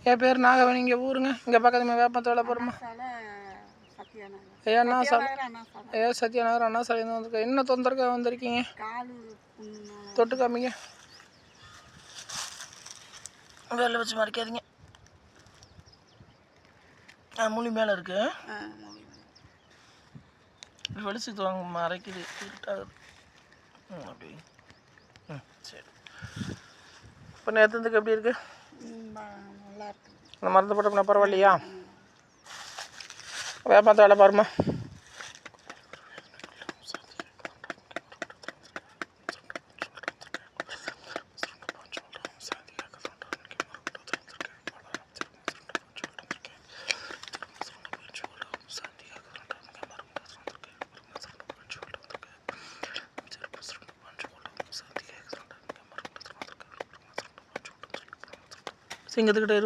என் பேர் நாகவன். இங்கே ஊருங்க, இங்கே பக்கத்துல வேப்பத்தோட போகிறோமா. அண்ணா சாலை சத்யாநகர் அண்ணா சாலையிலேருந்து வந்திருக்கேன். என்ன தொந்தரக்காக வந்திருக்கீங்க? தொட்டு காமிங்க. வேலை வச்சு மறைக்காதீங்க. மூலி மேலே இருக்கு. வெளிச்சத்து வாங்க மறைக்குது, இருட்டாகுது. அப்படி சரி. இப்போ நேரத்துக்கு எப்படி இருக்கு? நல்லா இருக்கு. இந்த மருந்து போட்டோம்னா பரவாயில்லையா? வேப்பத்தை வேலை பாருமா. சிங்கத்துக்கிட்ட